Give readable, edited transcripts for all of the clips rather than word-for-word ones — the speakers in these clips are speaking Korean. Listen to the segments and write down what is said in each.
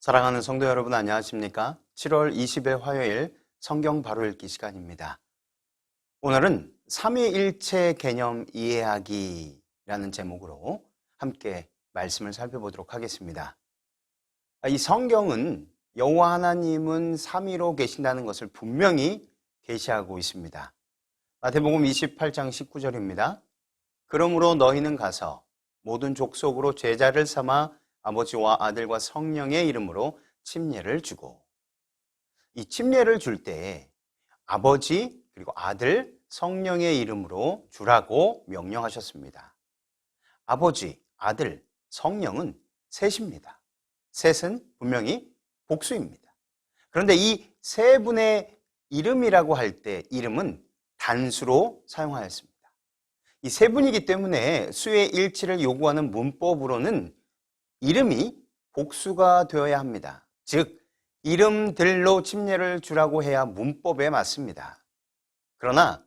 사랑하는 성도 여러분, 안녕하십니까? 7월 20일 화요일 성경 바로 읽기 시간입니다. 오늘은 삼위일체 개념 이해하기라는 제목으로 함께 말씀을 살펴보도록 하겠습니다. 이 성경은 여호와 하나님은 삼위로 계신다는 것을 분명히 계시하고 있습니다. 마태복음 28장 19절입니다. 그러므로 너희는 가서 모든 족속으로 제자를 삼아 아버지와 아들과 성령의 이름으로 침례를 주고, 이 침례를 줄 때 아버지 그리고 아들 성령의 이름으로 주라고 명령하셨습니다. 아버지, 아들, 성령은 셋입니다. 셋은 분명히 복수입니다. 그런데 이 세 분의 이름이라고 할 때 이름은 단수로 사용하였습니다. 이 세 분이기 때문에 수의 일치를 요구하는 문법으로는 이름이 복수가 되어야 합니다. 즉, 이름들로 침례를 주라고 해야 문법에 맞습니다. 그러나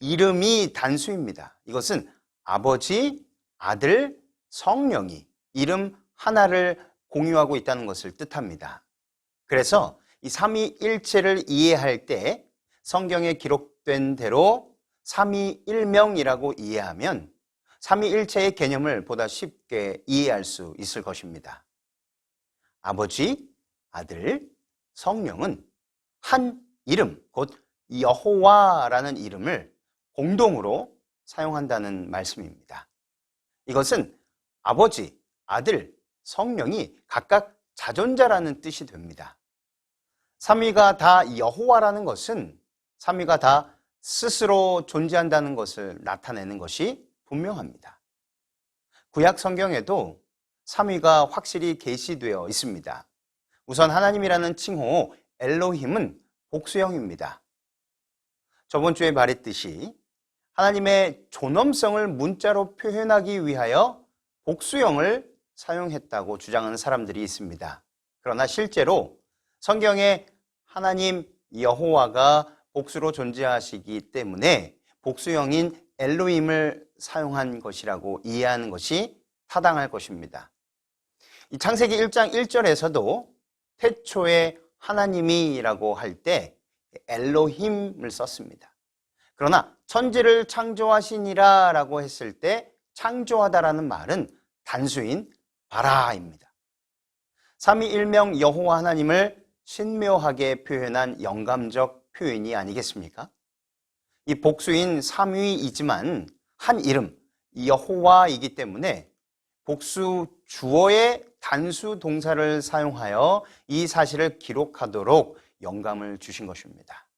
이름이 단수입니다. 이것은 아버지, 아들, 성령이 이름 하나를 공유하고 있다는 것을 뜻합니다. 그래서 이 삼위일체를 이해할 때 성경에 기록된 대로 삼위일명이라고 이해하면 삼위일체의 개념을 보다 쉽게 이해할 수 있을 것입니다. 아버지, 아들, 성령은 한 이름, 곧 여호와라는 이름을 공동으로 사용한다는 말씀입니다. 이것은 아버지, 아들, 성령이 각각 자존자라는 뜻이 됩니다. 삼위가 다 여호와라는 것은 삼위가 다 스스로 존재한다는 것을 나타내는 것이 분명합니다. 구약 성경에도 삼위가 확실히 계시되어 있습니다. 우선 하나님이라는 칭호 엘로힘은 복수형입니다. 저번 주에 말했듯이 하나님의 존엄성을 문자로 표현하기 위하여 복수형을 사용했다고 주장하는 사람들이 있습니다. 그러나 실제로 성경에 하나님 여호와가 복수로 존재하시기 때문에 복수형인 엘로힘을 사용한 것이라고 이해하는 것이 타당할 것입니다. 이 창세기 1장 1절에서도 태초에 하나님이라고 할 때 엘로힘을 썼습니다. 그러나 천지를 창조하시니라 라고 했을 때 창조하다라는 말은 단수인 바라입니다. 삼위일명 여호와 하나님을 신묘하게 표현한 영감적 표현이 아니겠습니까? 이 복수인 삼위이지만 한 이름, 여호와이기 때문에 복수 주어의 단수 동사를 사용하여 이 사실을 기록하도록 영감을 주신 것입니다.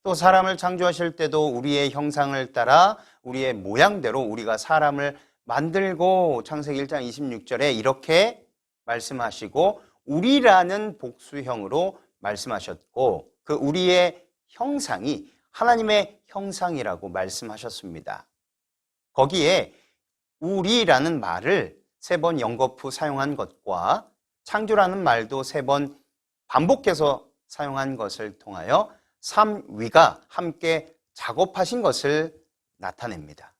또 사람을 창조하실 때도 우리의 형상을 따라 우리의 모양대로 우리가 사람을 만들고 창세기 1장 26절에 이렇게 말씀하시고 우리라는 복수형으로 말씀하셨고 그 우리의 형상이 하나님의 형상이라고 말씀하셨습니다. 거기에 우리라는 말을 3번 연거푸 사용한 것과 창조라는 말도 3번 반복해서 사용한 것을 통하여 삼위가 함께 작업하신 것을 나타냅니다.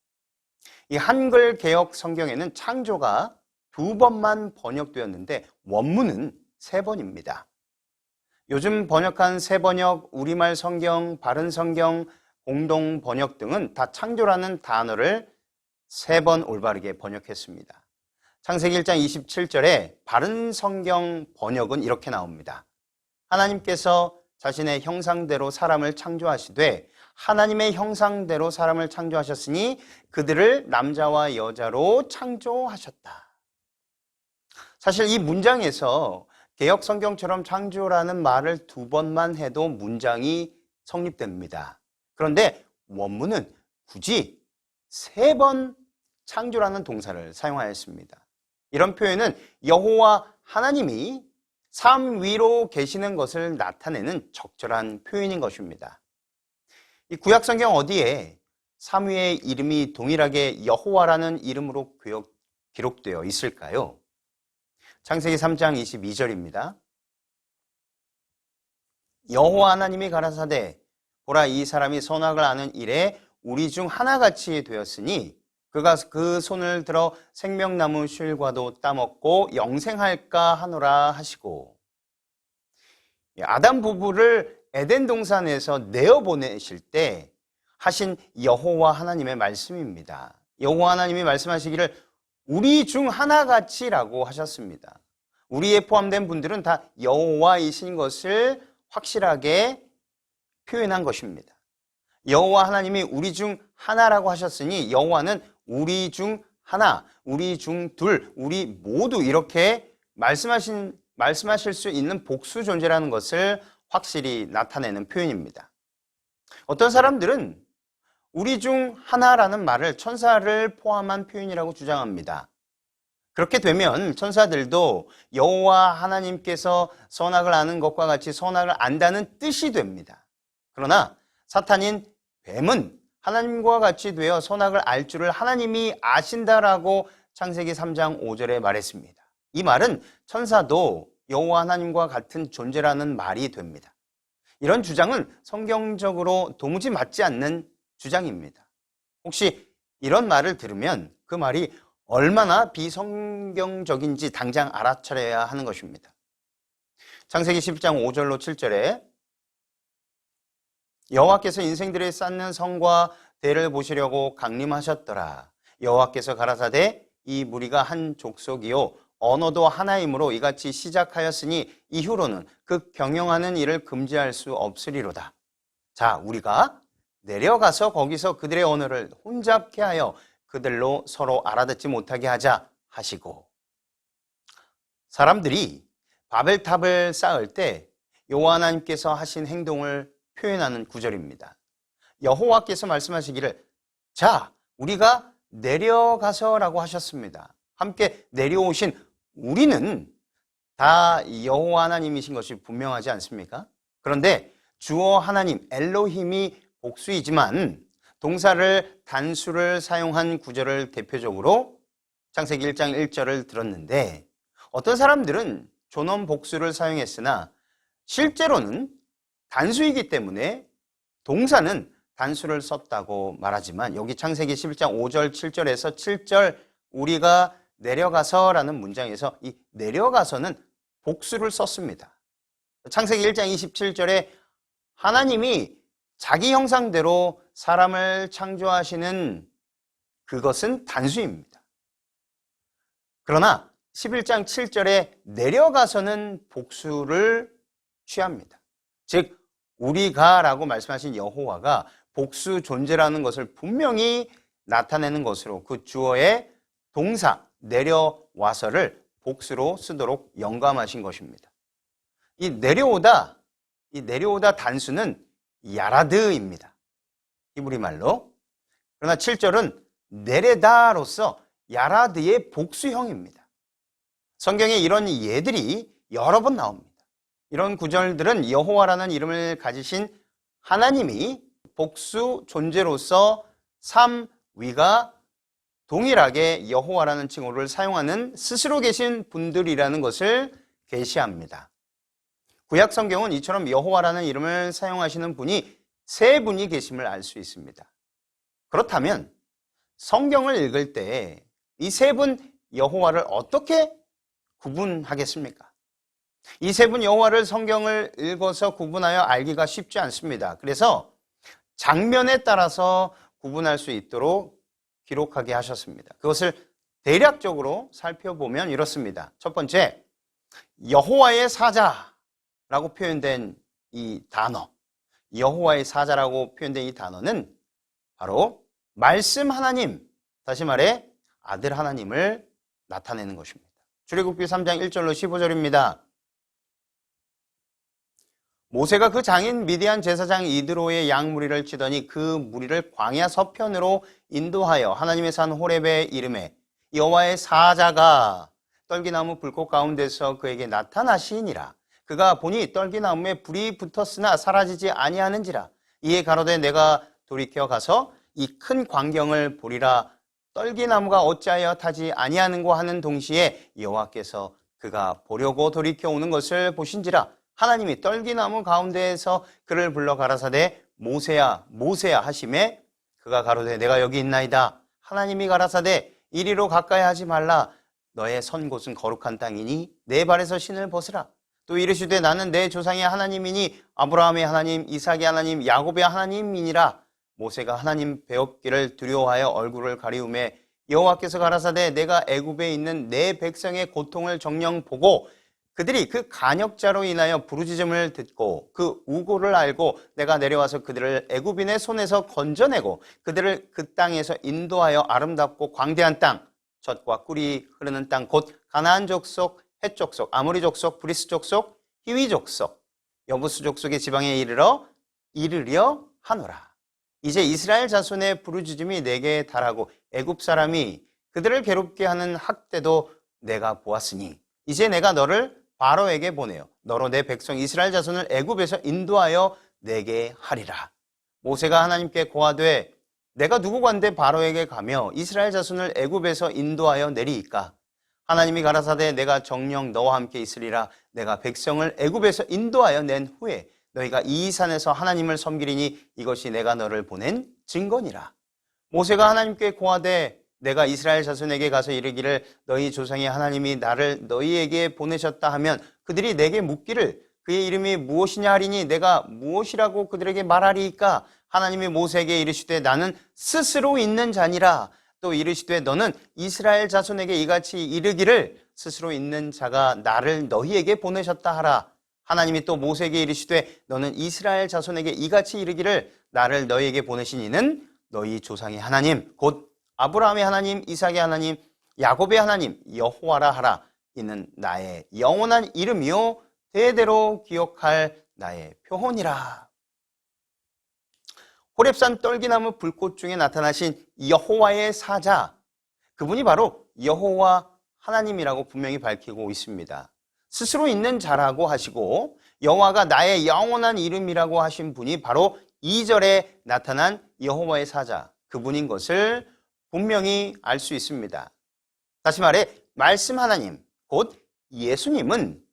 이 한글 개역 성경에는 창조가 2번만 번역되었는데 원문은 3번입니다. 요즘 번역한 새번역, 우리말 성경, 바른 성경, 공동 번역 등은 다 창조라는 단어를 3번 올바르게 번역했습니다. 창세기 1장 27절에 바른 성경 번역은 이렇게 나옵니다. 하나님께서 자신의 형상대로 사람을 창조하시되 하나님의 형상대로 사람을 창조하셨으니 그들을 남자와 여자로 창조하셨다. 사실 이 문장에서 개역 성경처럼 창조라는 말을 2번만 해도 문장이 성립됩니다. 그런데 원문은 굳이 3번 창조라는 동사를 사용하였습니다. 이런 표현은 여호와 하나님이 삼위로 계시는 것을 나타내는 적절한 표현인 것입니다. 이 구약 성경 어디에 삼위의 이름이 동일하게 여호와라는 이름으로 기록되어 있을까요? 창세기 3장 22절입니다. 여호와 하나님이 가라사대 보라 이 사람이 선악을 아는 일에 우리 중 하나같이 되었으니 그가 그 손을 들어 생명나무 실과도 따먹고 영생할까 하노라 하시고, 아담 부부를 에덴 동산에서 내어보내실 때 하신 여호와 하나님의 말씀입니다. 여호와 하나님이 말씀하시기를 우리 중 하나같이라고 하셨습니다. 우리에 포함된 분들은 다 여호와이신 것을 확실하게 표현한 것입니다. 여호와 하나님이 우리 중 하나라고 하셨으니 여호와는 우리 중 하나, 우리 중 둘, 우리 모두 이렇게 말씀하실 수 있는 복수 존재라는 것을 확실히 나타내는 표현입니다. 어떤 사람들은 우리 중 하나라는 말을 천사를 포함한 표현이라고 주장합니다. 그렇게 되면 천사들도 여호와 하나님께서 선악을 아는 것과 같이 선악을 안다는 뜻이 됩니다. 그러나 사탄인 뱀은 하나님과 같이 되어 선악을 알 줄을 하나님이 아신다라고 창세기 3장 5절에 말했습니다. 이 말은 천사도 여호와 하나님과 같은 존재라는 말이 됩니다. 이런 주장은 성경적으로 도무지 맞지 않는 주장입니다. 혹시 이런 말을 들으면 그 말이 얼마나 비성경적인지 당장 알아차려야 하는 것입니다. 창세기 10장 5절로 7절에 여호와께서 인생들을 쌓는 성과 대를 보시려고 강림하셨더라. 여호와께서 가라사대 이 무리가 한 족속이요 언어도 하나이므로 이같이 시작하였으니 이후로는 그 경영하는 일을 금지할 수 없으리로다. 자, 우리가 내려가서 거기서 그들의 언어를 혼잡케 하여 그들로 서로 알아듣지 못하게 하자 하시고, 사람들이 바벨탑을 쌓을 때 여호와 하나님께서 하신 행동을 표현하는 구절입니다. 여호와께서 말씀하시기를 자, 우리가 내려가서라고 하셨습니다. 함께 내려오신 우리는 다 여호와 하나님이신 것이 분명하지 않습니까? 그런데 주어 하나님 엘로힘이 복수이지만 동사를 단수를 사용한 구절을 대표적으로 창세기 1장 1절을 들었는데, 어떤 사람들은 존엄 복수를 사용했으나 실제로는 단수이기 때문에 동사는 단수를 썼다고 말하지만, 여기 창세기 11장 5절 7절에서 7절 우리가 내려가서라는 문장에서 이 내려가서는 복수를 썼습니다. 창세기 1장 27절에 하나님이 자기 형상대로 사람을 창조하시는 그것은 단수입니다. 그러나 11장 7절에 내려가서는 복수를 취합니다. 즉 우리가라고 말씀하신 여호와가 복수 존재라는 것을 분명히 나타내는 것으로 그 주어의 동사 내려와서를 복수로 쓰도록 영감하신 것입니다. 이 내려오다 단수는 야라드입니다. 히브리 말로. 그러나 7절은 내레다로서 야라드의 복수형입니다. 성경에 이런 예들이 여러 번 나옵니다. 이런 구절들은 여호와라는 이름을 가지신 하나님이 복수 존재로서 삼 위가 동일하게 여호와라는 칭호를 사용하는 스스로 계신 분들이라는 것을 계시합니다. 구약 성경은 이처럼 여호와라는 이름을 사용하시는 분이 세 분이 계심을 알 수 있습니다. 그렇다면 성경을 읽을 때 이 세 분 여호와를 어떻게 구분하겠습니까? 이 세 분 여호와를 성경을 읽어서 구분하여 알기가 쉽지 않습니다. 그래서 장면에 따라서 구분할 수 있도록 기록하게 하셨습니다. 그것을 대략적으로 살펴보면 이렇습니다. 첫 번째, 여호와의 사자라고 표현된 이 단어, 여호와의 사자라고 표현된 이 단어는 바로 말씀 하나님, 다시 말해 아들 하나님을 나타내는 것입니다. 출애굽기 3장 1절로 15절입니다. 모세가 그 장인 미디안 제사장 이드로의 양 무리를 치더니 그 무리를 광야 서편으로 인도하여 하나님의 산 호렙에 이르매 여호와의 사자가 떨기나무 불꽃 가운데서 그에게 나타나시니라. 그가 보니 떨기나무에 불이 붙었으나 사라지지 아니하는지라. 이에 가로되 내가 돌이켜 가서 이 큰 광경을 보리라. 떨기나무가 어찌하여 타지 아니하는고 하는 동시에 여호와께서 그가 보려고 돌이켜 오는 것을 보신지라. 하나님이 떨기나무 가운데에서 그를 불러 가라사대 모세야 모세야 하시매 그가 가로되 내가 여기 있나이다 하나님이 가라사대 이리로 가까이 하지 말라. 너의 선 곳은 거룩한 땅이니 내 발에서 신을 벗으라. 또 이르시되 나는 내 조상의 하나님이니 아브라함의 하나님, 이삭의 하나님, 야곱의 하나님이니라. 모세가 하나님 배웠기를 두려워하여 얼굴을 가리우매 여호와께서 가라사대 내가 애굽에 있는 내 백성의 고통을 정녕 보고 그들이 그 간역자로 인하여 부르짖음을 듣고 그 우고를 알고 내가 내려와서 그들을 애굽인의 손에서 건져내고 그들을 그 땅에서 인도하여 아름답고 광대한 땅, 젖과 꿀이 흐르는 땅 곧 가나안 족속, 헷 족속, 아모리 족속, 브리스 족속, 히위 족속, 여부스 족속의 지방에 이르려 하노라. 이제 이스라엘 자손의 부르짖음이 내게 달하고 애굽 사람이 그들을 괴롭게 하는 학대도 내가 보았으니 이제 내가 너를 바로에게 보내어 너로 내 백성 이스라엘 자손을 애굽에서 인도하여 내게 하리라. 모세가 하나님께 고하되 내가 누구간데 바로에게 가며 이스라엘 자손을 애굽에서 인도하여 내리이까? 하나님이 가라사대 내가 정녕 너와 함께 있으리라. 내가 백성을 애굽에서 인도하여 낸 후에 너희가 이 산에서 하나님을 섬기리니 이것이 내가 너를 보낸 증거니라. 모세가 하나님께 고하되 내가 이스라엘 자손에게 가서 이르기를 너희 조상의 하나님이 나를 너희에게 보내셨다 하면 그들이 내게 묻기를 그의 이름이 무엇이냐 하리니 내가 무엇이라고 그들에게 말하리이까? 하나님이 모세에게 이르시되 나는 스스로 있는 자니라. 또 이르시되 너는 이스라엘 자손에게 이같이 이르기를 스스로 있는 자가 나를 너희에게 보내셨다 하라. 하나님이 또 모세에게 이르시되 너는 이스라엘 자손에게 이같이 이르기를 나를 너희에게 보내신 이는 너희 조상의 하나님 곧 아브라함의 하나님, 이삭의 하나님, 야곱의 하나님 여호와라 하라. 이는 나의 영원한 이름이요 대대로 기억할 나의 표혼이라. 호렙산 떨기나무 불꽃 중에 나타나신 여호와의 사자, 그분이 바로 여호와 하나님이라고 분명히 밝히고 있습니다. 스스로 있는 자라고 하시고 여호와가 나의 영원한 이름이라고 하신 분이 바로 2절에 나타난 여호와의 사자, 그분인 것을 분명히 알 수 있습니다. 다시 말해 말씀 하나님, 곧 예수님은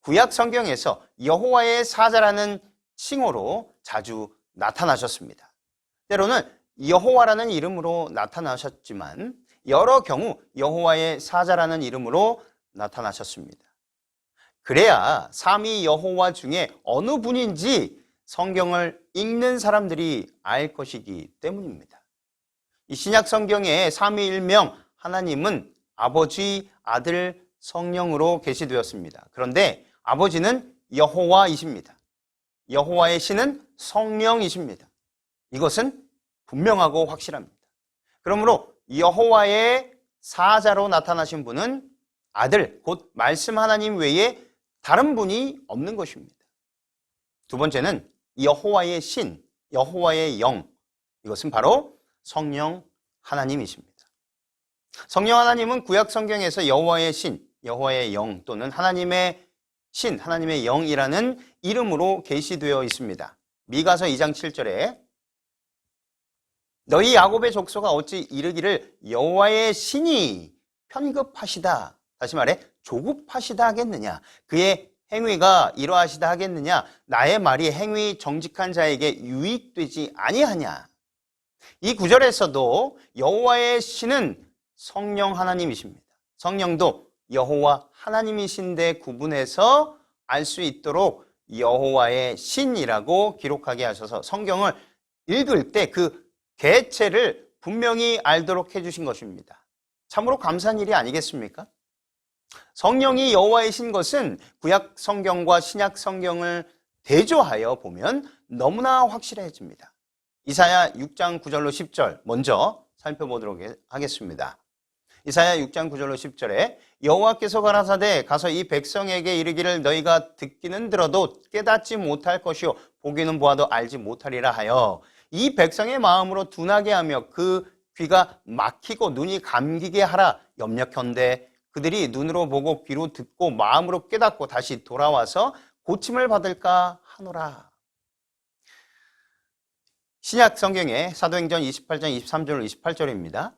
구약 성경에서 여호와의 사자라는 칭호로 자주 나타나셨습니다. 때로는 여호와라는 이름으로 나타나셨지만 여러 경우 여호와의 사자라는 이름으로 나타나셨습니다. 그래야 삼위 여호와 중에 어느 분인지 성경을 읽는 사람들이 알 것이기 때문입니다. 이 신약 성경의 삼위일명 하나님은 아버지, 아들, 성령으로 계시되었습니다. 그런데 아버지는 여호와이십니다. 여호와의 신은 성령이십니다. 이것은 분명하고 확실합니다. 그러므로 여호와의 사자로 나타나신 분은 아들, 곧 말씀 하나님 외에 다른 분이 없는 것입니다. 두 번째는 여호와의 신, 여호와의 영, 이것은 바로 성령 하나님이십니다. 성령 하나님은 구약 성경에서 여호와의 신, 여호와의 영 또는 하나님의 신, 하나님의 영이라는 이름으로 계시되어 있습니다. 미가서 2장 7절에 너희 야곱의 족속아 어찌 이르기를 여호와의 신이 편급하시다, 다시 말해 조급하시다 하겠느냐, 그의 행위가 이러하시다 하겠느냐, 나의 말이 행위 정직한 자에게 유익되지 아니하냐. 이 구절에서도 여호와의 신은 성령 하나님이십니다. 성령도 여호와 하나님이신데 구분해서 알 수 있도록 여호와의 신이라고 기록하게 하셔서 성경을 읽을 때 그 개체를 분명히 알도록 해주신 것입니다. 참으로 감사한 일이 아니겠습니까? 성령이 여호와의 신 것은 구약 성경과 신약 성경을 대조하여 보면 너무나 확실해집니다. 이사야 6장 9절로 10절 먼저 살펴보도록 하겠습니다. 이사야 6장 9절로 10절에 여호와께서 가라사대 가서 이 백성에게 이르기를 너희가 듣기는 들어도 깨닫지 못할 것이요 보기는 보아도 알지 못하리라 하여 이 백성의 마음으로 둔하게 하며 그 귀가 막히고 눈이 감기게 하라 염려컨대 그들이 눈으로 보고 귀로 듣고 마음으로 깨닫고 다시 돌아와서 고침을 받을까 하노라. 신약 성경의 사도행전 28장 23절 28절입니다.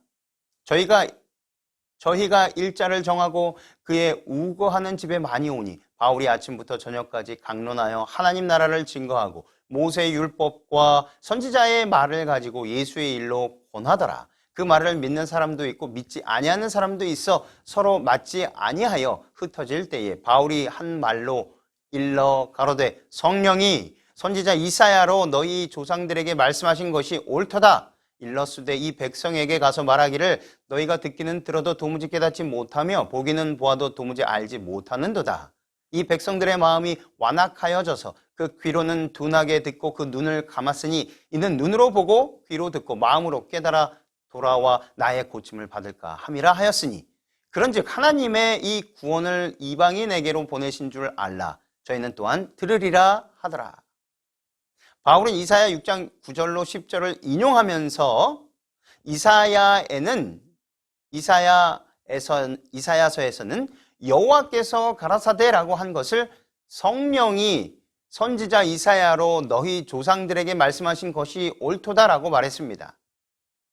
저희가 일자를 정하고 그의 우거하는 집에 많이 오니 바울이 아침부터 저녁까지 강론하여 하나님 나라를 증거하고 모세의 율법과 선지자의 말을 가지고 예수의 일로 권하더라. 그 말을 믿는 사람도 있고 믿지 아니하는 사람도 있어 서로 맞지 아니하여 흩어질 때에 바울이 한 말로 일러 가로되 성령이 선지자 이사야로 너희 조상들에게 말씀하신 것이 옳도다. 일러스되 이 백성에게 가서 말하기를 너희가 듣기는 들어도 도무지 깨닫지 못하며 보기는 보아도 도무지 알지 못하는도다. 이 백성들의 마음이 완악하여져서 그 귀로는 둔하게 듣고 그 눈을 감았으니 이는 눈으로 보고 귀로 듣고 마음으로 깨달아 돌아와 나의 고침을 받을까 함이라 하였으니 그런즉 하나님의 이 구원을 이방인에게로 보내신 줄 알라. 저희는 또한 들으리라 하더라. 바울은 이사야 6장 9절로 10절을 인용하면서 이사야서에서는 여호와께서 가라사대라고 한 것을 성령이 선지자 이사야로 너희 조상들에게 말씀하신 것이 옳도다라고 말했습니다.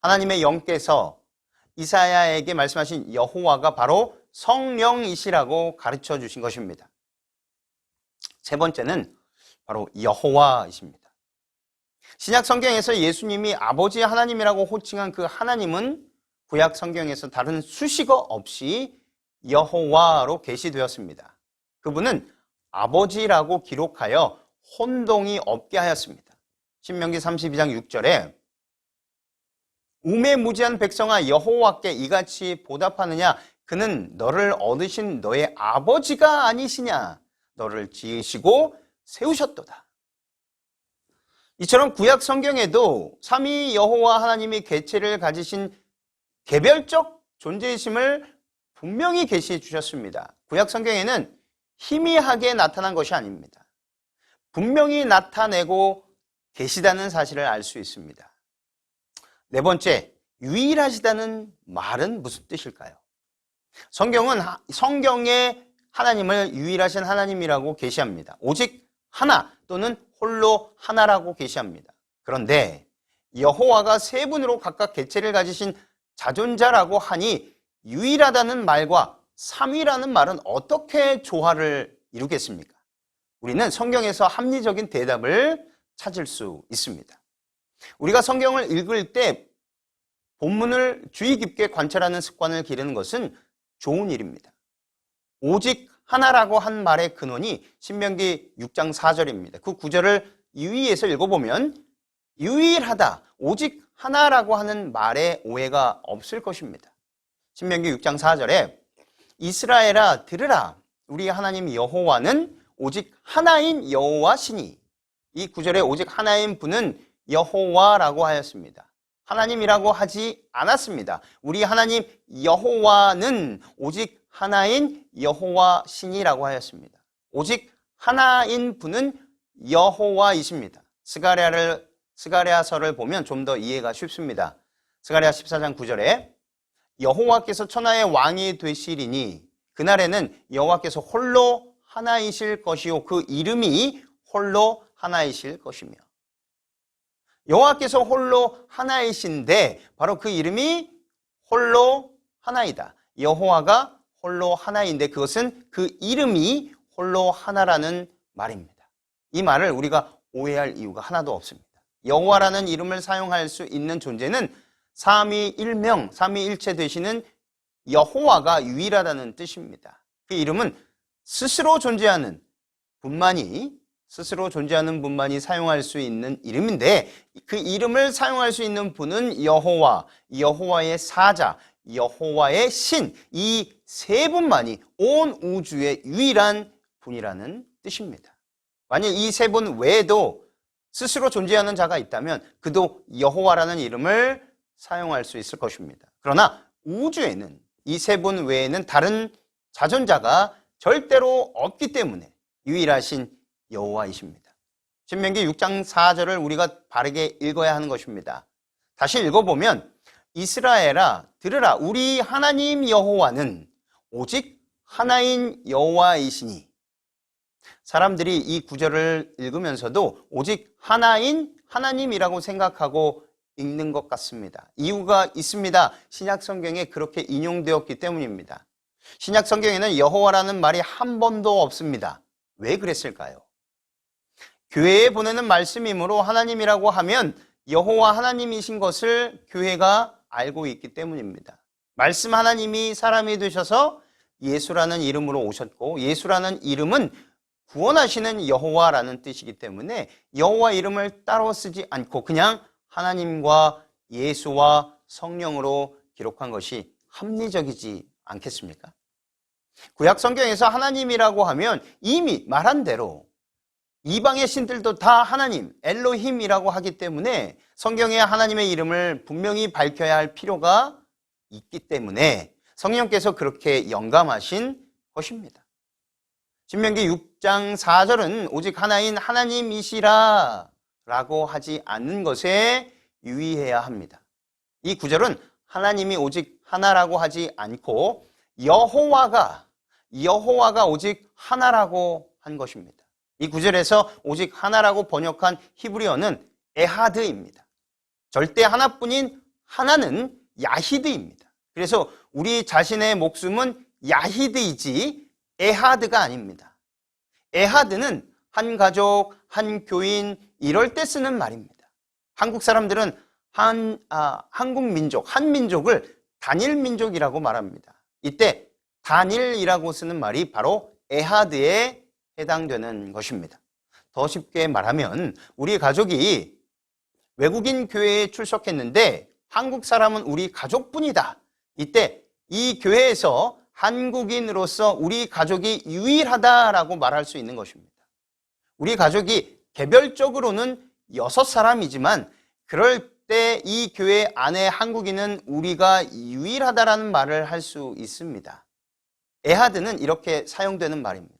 하나님의 영께서 이사야에게 말씀하신 여호와가 바로 성령이시라고 가르쳐 주신 것입니다. 세 번째는 바로 여호와이십니다. 신약 성경에서 예수님이 아버지 하나님이라고 호칭한 그 하나님은 구약 성경에서 다른 수식어 없이 여호와로 계시되었습니다. 그분은 아버지라고 기록하여 혼동이 없게 하였습니다. 신명기 32장 6절에 우매무지한 백성아 여호와께 이같이 보답하느냐 그는 너를 얻으신 너의 아버지가 아니시냐 너를 지으시고 세우셨도다. 이처럼 구약 성경에도 삼위 여호와 하나님이 개체를 가지신 개별적 존재이심을 분명히 계시해 주셨습니다. 구약 성경에는 희미하게 나타난 것이 아닙니다. 분명히 나타내고 계시다는 사실을 알 수 있습니다. 네 번째, 유일하시다는 말은 무슨 뜻일까요? 성경에 하나님을 유일하신 하나님이라고 계시합니다. 오직 하나 또는 홀로 하나라고 계시합니다. 그런데 여호와가 세 분으로 각각 개체를 가지신 자존자라고 하니 유일하다는 말과 삼위라는 말은 어떻게 조화를 이루겠습니까? 우리는 성경에서 합리적인 대답을 찾을 수 있습니다. 우리가 성경을 읽을 때 본문을 주의 깊게 관찰하는 습관을 기르는 것은 좋은 일입니다. 오직 하나라고 한 말의 근원이 신명기 6장 4절입니다. 그 구절을 유의해서 읽어보면 유일하다, 오직 하나라고 하는 말에 오해가 없을 것입니다. 신명기 6장 4절에 이스라엘아 들으라 우리 하나님 여호와는 오직 하나인 여호와시니 이 구절에 오직 하나인 분은 여호와라고 하였습니다. 하나님이라고 하지 않았습니다. 우리 하나님 여호와는 오직 하나인 여호와시니라고 하였습니다. 오직 하나인 분은 여호와이십니다. 스가랴서를 보면 좀 더 이해가 쉽습니다. 스가랴 14장 9절에 여호와께서 천하의 왕이 되시리니 그날에는 여호와께서 홀로 하나이실 것이요 그 이름이 홀로 하나이실 것이며 여호와께서 홀로 하나이신데 바로 그 이름이 홀로 하나이다. 여호와가 홀로 하나인데 그것은 그 이름이 홀로 하나라는 말입니다. 이 말을 우리가 오해할 이유가 하나도 없습니다. 여호와라는 이름을 사용할 수 있는 존재는 삼위일명, 삼위일체 되시는 여호와가 유일하다는 뜻입니다. 그 이름은 스스로 존재하는 분만이 사용할 수 있는 이름인데 그 이름을 사용할 수 있는 분은 여호와, 여호와의 사자, 여호와의 신, 이 세 분만이 온 우주의 유일한 분이라는 뜻입니다. 만약 이 세 분 외에도 스스로 존재하는 자가 있다면 그도 여호와라는 이름을 사용할 수 있을 것입니다. 그러나 우주에는 이 세 분 외에는 다른 자존자가 절대로 없기 때문에 유일하신 여호와이십니다. 신명기 6장 4절을 우리가 바르게 읽어야 하는 것입니다. 다시 읽어보면 이스라엘아 들으라 우리 하나님 여호와는 오직 하나인 여호와이시니 사람들이 이 구절을 읽으면서도 오직 하나인 하나님이라고 생각하고 읽는 것 같습니다. 이유가 있습니다. 신약 성경에 그렇게 인용되었기 때문입니다. 신약 성경에는 여호와라는 말이 한 번도 없습니다. 왜 그랬을까요? 교회에 보내는 말씀이므로 하나님이라고 하면 여호와 하나님이신 것을 교회가 알고 있기 때문입니다. 말씀 하나님이 사람이 되셔서 예수라는 이름으로 오셨고, 예수라는 이름은 구원하시는 여호와라는 뜻이기 때문에 여호와 이름을 따로 쓰지 않고 그냥 하나님과 예수와 성령으로 기록한 것이 합리적이지 않겠습니까? 구약 성경에서 하나님이라고 하면 이미 말한 대로 이방의 신들도 다 하나님, 엘로힘이라고 하기 때문에 성경에 하나님의 이름을 분명히 밝혀야 할 필요가 있기 때문에 성령께서 그렇게 영감하신 것입니다. 신명기 6장 4절은 오직 하나인 하나님이시라 라고 하지 않는 것에 유의해야 합니다. 이 구절은 하나님이 오직 하나라고 하지 않고 여호와가 오직 하나라고 한 것입니다. 이 구절에서 오직 하나라고 번역한 히브리어는 에하드입니다. 절대 하나뿐인 하나는 야히드입니다. 그래서 우리 자신의 목숨은 야히드이지 에하드가 아닙니다. 에하드는 한 가족, 한 교인 이럴 때 쓰는 말입니다. 한국 사람들은 한국 민족, 한 민족을 단일 민족이라고 말합니다. 이때 단일이라고 쓰는 말이 바로 에하드에 해당되는 것입니다. 더 쉽게 말하면 우리 가족이 외국인 교회에 출석했는데 한국 사람은 우리 가족뿐이다. 이때 이 교회에서 한국인으로서 우리 가족이 유일하다라고 말할 수 있는 것입니다. 우리 가족이 개별적으로는 6사람이지만 그럴 때 이 교회 안에 한국인은 우리가 유일하다라는 말을 할 수 있습니다. 에하드는 이렇게 사용되는 말입니다.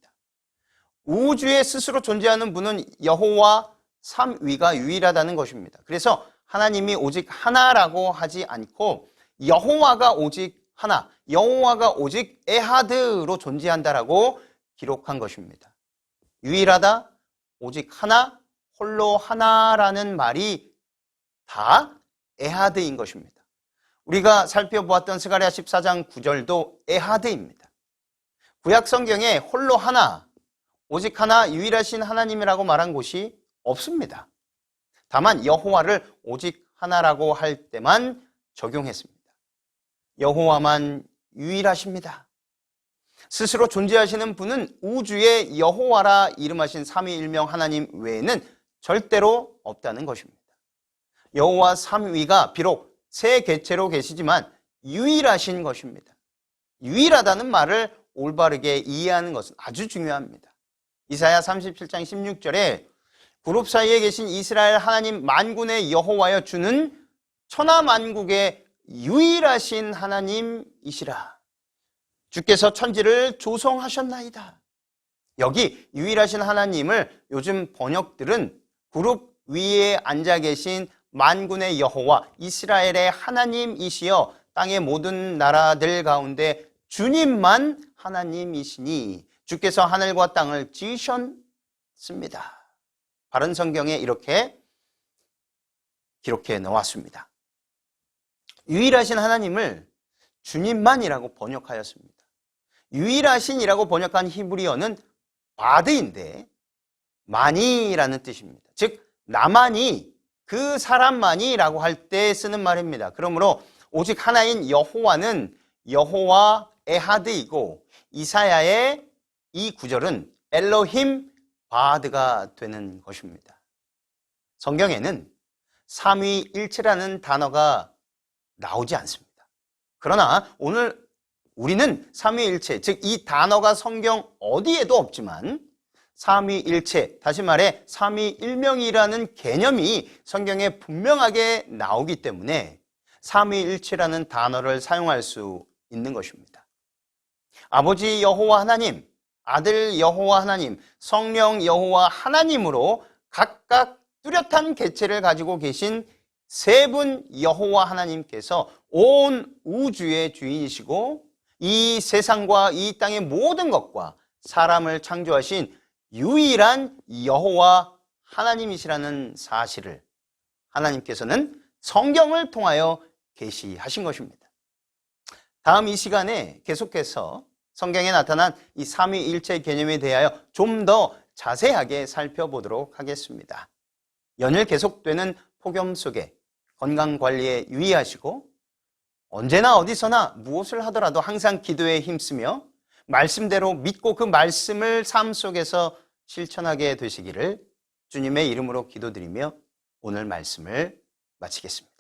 우주에 스스로 존재하는 분은 여호와 삼위가 유일하다는 것입니다. 그래서 하나님이 오직 하나라고 하지 않고 여호와가 오직 하나, 여호와가 오직 에하드로 존재한다라고 기록한 것입니다. 유일하다, 오직 하나, 홀로 하나라는 말이 다 에하드인 것입니다. 우리가 살펴보았던 스가랴 14장 9절도 에하드입니다. 구약 성경에 홀로 하나, 오직 하나, 유일하신 하나님이라고 말한 곳이 없습니다. 다만 여호와를 오직 하나라고 할 때만 적용했습니다. 여호와만 유일하십니다. 스스로 존재하시는 분은 우주의 여호와라 이름하신 삼위일명 하나님 외에는 절대로 없다는 것입니다. 여호와 삼위가 비록 세 개체로 계시지만 유일하신 것입니다. 유일하다는 말을 올바르게 이해하는 것은 아주 중요합니다. 이사야 37장 16절에 그룹 사이에 계신 이스라엘 하나님 만군의 여호와여 주는 천하만국의 유일하신 하나님이시라. 주께서 천지를 조성하셨나이다. 여기 유일하신 하나님을 요즘 번역들은 그룹 위에 앉아 계신 만군의 여호와 이스라엘의 하나님이시여 땅의 모든 나라들 가운데 주님만 하나님이시니 주께서 하늘과 땅을 지으셨습니다. 바른 성경에 이렇게 기록해 놓았습니다. 유일하신 하나님을 주님만이라고 번역하였습니다. 유일하신이라고 번역한 히브리어는 바드인데 만이라는 뜻입니다. 즉 나만이 그 사람만이라고 할 때 쓰는 말입니다. 그러므로 오직 하나인 여호와는 여호와 에하드이고 이사야의 이 구절은 엘로힘 바드가 되는 것입니다. 성경에는 삼위일체라는 단어가 나오지 않습니다. 그러나 오늘 우리는 삼위일체, 즉 이 단어가 성경 어디에도 없지만 삼위일체, 다시 말해 삼위일명이라는 개념이 성경에 분명하게 나오기 때문에 삼위일체라는 단어를 사용할 수 있는 것입니다. 아버지 여호와 하나님, 아들 여호와 하나님, 성령 여호와 하나님으로 각각 뚜렷한 개체를 가지고 계신 세 분 여호와 하나님께서 온 우주의 주인이시고 이 세상과 이 땅의 모든 것과 사람을 창조하신 유일한 여호와 하나님이시라는 사실을 하나님께서는 성경을 통하여 계시하신 것입니다. 다음 이 시간에 계속해서 성경에 나타난 이 삼위일체 개념에 대하여 좀 더 자세하게 살펴보도록 하겠습니다. 연일 계속되는 폭염 속에 건강관리에 유의하시고 언제나 어디서나 무엇을 하더라도 항상 기도에 힘쓰며 말씀대로 믿고 그 말씀을 삶 속에서 실천하게 되시기를 주님의 이름으로 기도드리며 오늘 말씀을 마치겠습니다.